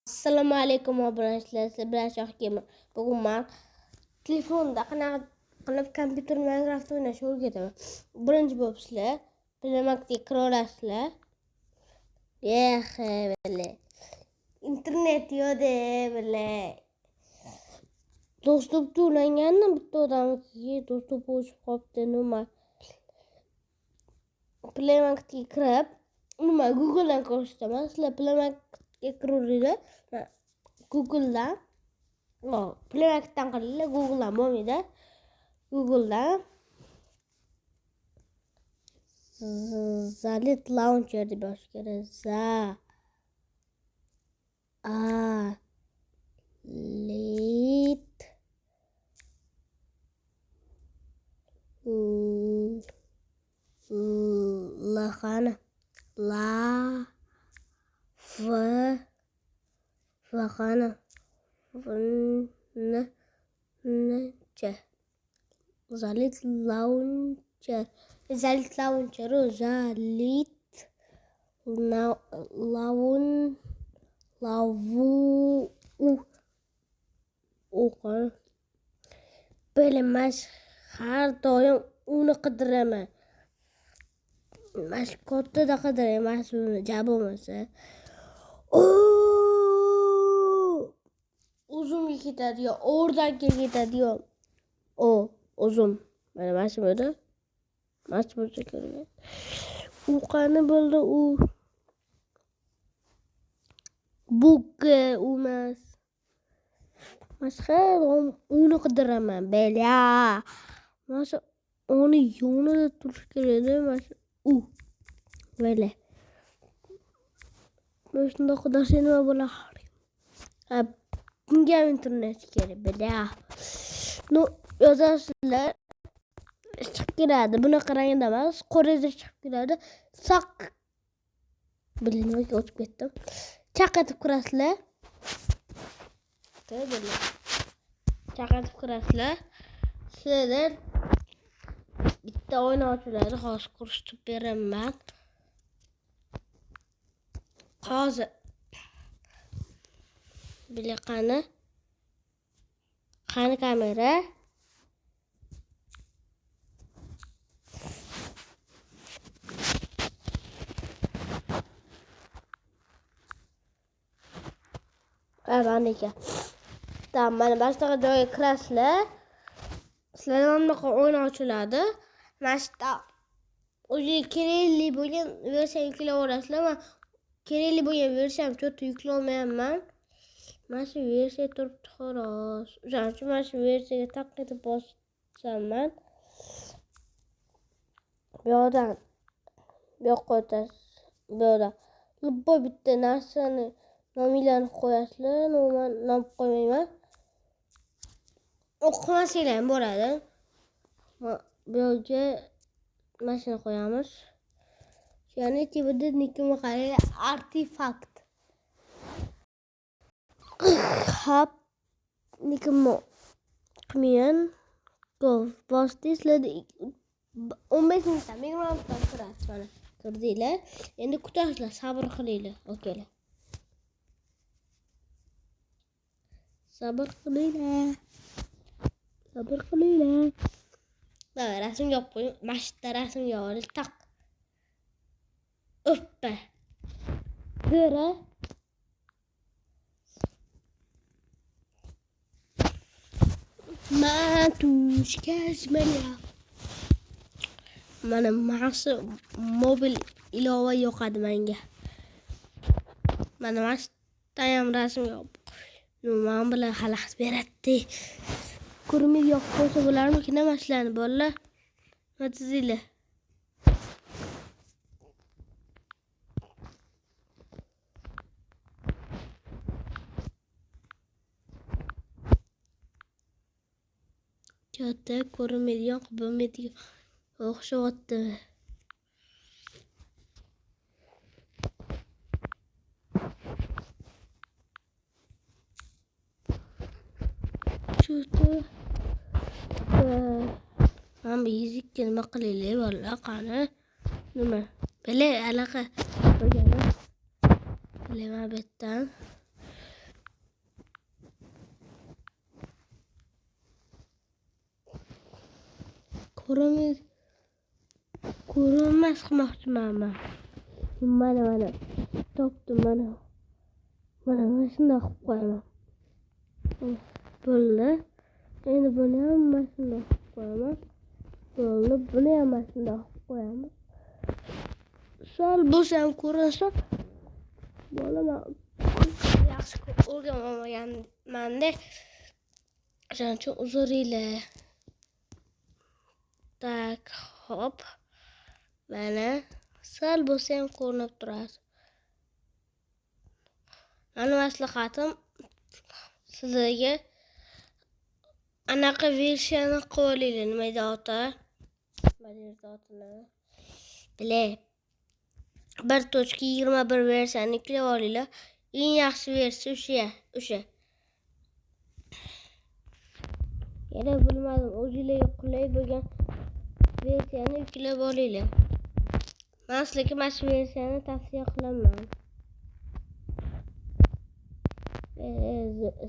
Assalomu alaykum obunachilar, sizlar bilan Shohgamer. Bugun men telefonda qanaqa qilib kompyuter Minecraft o'ynashni o'rgataman. Birinchi bo'lib sizlar Playmakga kira olasizlar. Bele. Internet yo'da bele. Dostуп to'langanmi bitta odamga dostуп o'chib qolibdi nima. Playmakga kirib, nima Google'dan ko'rsataman. Sizlar Playmakga kiraveringlar. Google'dan Playmakdan qilinglar, Google'dan bo'lmaydi. Google'dan Zalit Launcher deb yozish kerak. Lit Lahana La Vahana Zalit Launcher Bilmas har doim uni qidiraman. Mas katta qidiraman uni jabomasa. Uzumga ketadi-yu, o'rdaga ketadi-yu. Uzum. Mana shu bo'ldi. Mas bo'lsa kerak. U qani bo'ldi u? Buga emas. Masxar uni qidiraman. Bela. Mas uni yonida turish kerak-da, mas u. Bela. Shunda qidirsa nima bo'ladi? Bunga internet kerak, bela. No, yozasizlar. Chiqib keladi. Buni qarangda emas, qo'rida chiqib keladi. Saq. Bilmayman, o'tib ketdim. Chaqatib kirasizlar. Chaqatib kirasizlar. Sizlar bitta o'ynovchilarni hozir ko'rsatib beraman. Hozir bile qani kamera Tamam, mana boshqa joyga kirasizlar. Sizlar bunaqa o'yin ochiladi. Mana shu o'zi kerakli bo'lgan versiya yuklayverasizlar. Men kerakli bo'lgan versiyam cho'ta yuklayolmayapman. Mana shu versiya turibdi xolos. O'shaning uchun mana shu versiyaga taq etib bosaman. Bu yoqqa o'tasiz. Bu yoqda любой bitta narsani nomilarini qo'yasizlar. Men nom qo'ymayman. O'qimasanglar ham bo'ladi. Bu yerga mashina qo'yamiz. Ya'ni tibida nikimni qarang, artefakt. Hap nikimni qilmagan. Bosdinglar 15 minutdan minimumdan turasiz mana. Ko'rdinglar? Endi kutasizlar, sabr qilinglar, okalar. Sabr qilinglar. Mana rasm yopib qo'ying. Mashitda rasm yopib taq. Oppa. Ko'ra. Mana maxsus mobil ilova yoqadi menga. Mana mashitda ham rasm yopib. Men bilan xalaqit beradi. Ko'rmay yoqib qo'ysa bo'larmikin mashinani bolalar? Nima tizinglar? Katta ko'rmaydigan, bo'lmaydigan o'xshyapti. Mana yuzikka nima qilaylik bolalar, qani? Nima? Bele anaqa qo'yganman. Bilema betdan. ko'rinmas qilmoqchiman men. Mana topdim mana shunday qilib qo'yaman. Bo'ldi. Endi buni ham mana shunday qilib qo'yaman. Bo'ldi, buni ham mana shunday qilib qo'yaman. Sal bo'lsa ham ko'rinsa bo'laman. Yaxshi o'rganmaganman-da. Shuning uchun uzuringlar. Tak, hop. Mana sal bo'lsa ham ko'rinib turadi. Mani maslahatim sizlarga anaqa versiyani qilib olinglar. Nima edi oti? Bilay. 1.21 versiyani yuklab olinglar. Eng yaxshi versiya o'sha. Yana bilmadim, o'zingizlarga qulay bo'lgan versiyani yuklab olinglar. Men sizlarga mana shu versiyani tavsiya qilaman.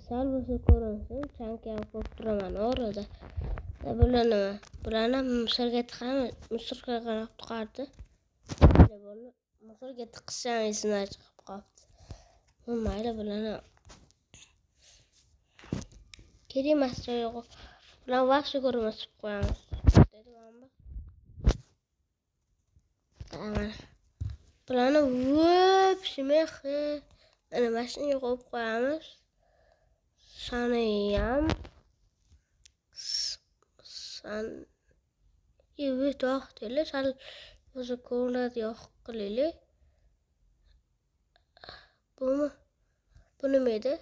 Sal bo'lsa ko'rinsin, chanka qo'yib turaman orada. Bularni musorga tiqamiz. Musorga qarab chiqardi. Musorga tiqsam esimdan chiqib qolibdi. Mayli bularni kerak emas yo'q. Bularni vaqti ko'rmasib qo'yamiz. Bularni vop shmehi ana mashinaga qo'yib qo'yamiz. Sanayam to'xtaylik, sal o'zi ko'rinadi yo'q qilaylik. Bu nima edi?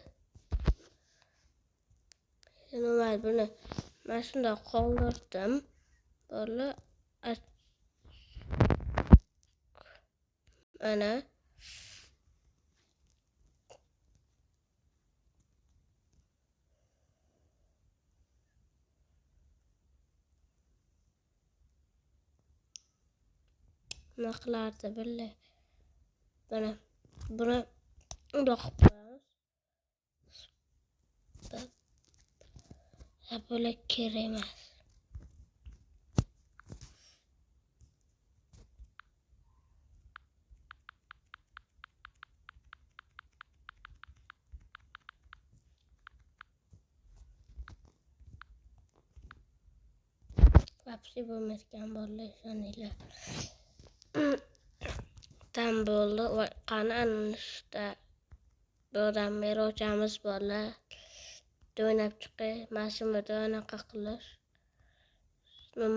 Buni mana shunday qoldirdim. Mana nima qilardi bilay. Buni undoq qilamiz. Bular kerak emas. Vapsi bo'lmayotgan bolalar ishoninglar. Tam bo'ldi. Qani anishda do'ram merochamiz bolalar. O'ynab chiqay, mashimada anaqa qilish.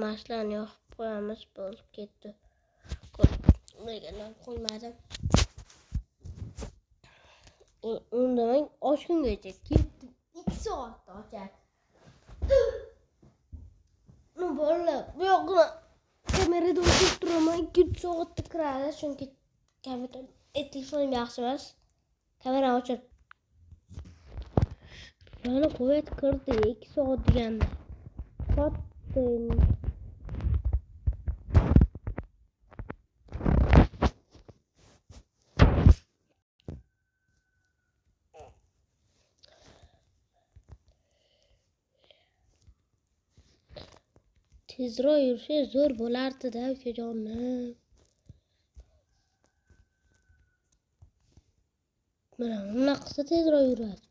Maslarni yoqib qo'yamiz, bo'lib ketdi. Qo'ygandan qo'ymadim. Undan oshgungacha ketdi. 2 soatda ochadi. Bolalar, bu yoqni kamerada o'tirib turaman, 2 soatda kiradi, chunki telefonim yaxshi emas. Kamera ochib. Buni qo'yib kirdi 2 soat deganda. Qotdim. Tezroq yursa zo'r bo'lardi-da, ukajonim. Mana bunaqasi tezroq yuradi.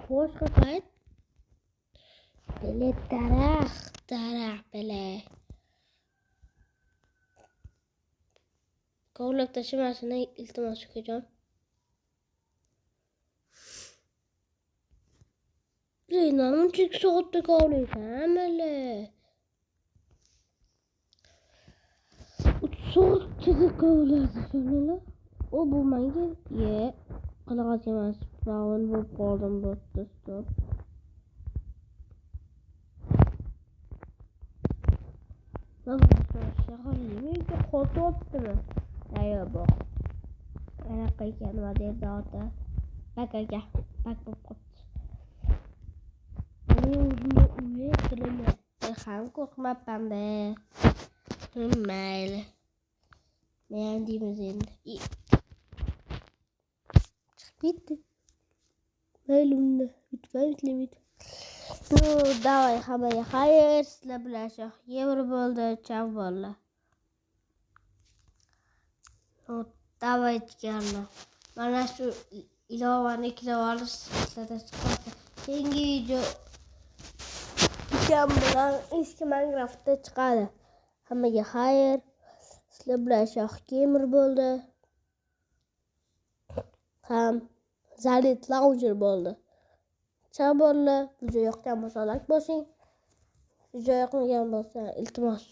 Boshqa payt bele daraxt bele. Kovlab tashlamasini iltimos ukajon. Lekin uncha 2 soatda kovlaysan, mele. 3 soatda kovladi shunala. O bu menga qanaqasi emas. Bavun bo'lib qoldim bo'pti, stop. Menga qotibdimi? Ayo bor. Anaqa ekan nima derdi ota. Bak bo'lib qolibdi. Men qilaman. Ham qo'rqmabman-da. Mayli. Men deymiz endi. Chiqib ketdi. Mayli unda. Bitmaydi. Ну, давай hammaga xayr, sizlar bilan shoh yemir bo'ldi, chav bo'ldi. Ну, давай jigarlar. Mana shu ilovani eklab olish sizlarda chiqadi. Keyingi video ukam bilan eski Minecraftda chiqadi. Hammaga xayr. Sizlar bilan shoh gamer bo'ldi. Ham Zalit Launcher bo'ldi. Chav bo'ldi. Video yoqgan bo'lsa like bosing. Video yoqmagan bo'lsa iltimos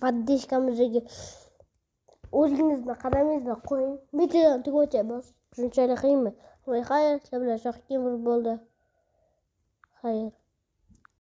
podpishkamizni o'zingizni qadamingizni qo'ying. Videoni tugatcha bos. Shunchalik qiyinmi? Xayr, sizlar bilan shoh gamer bo'ldi. Xayr.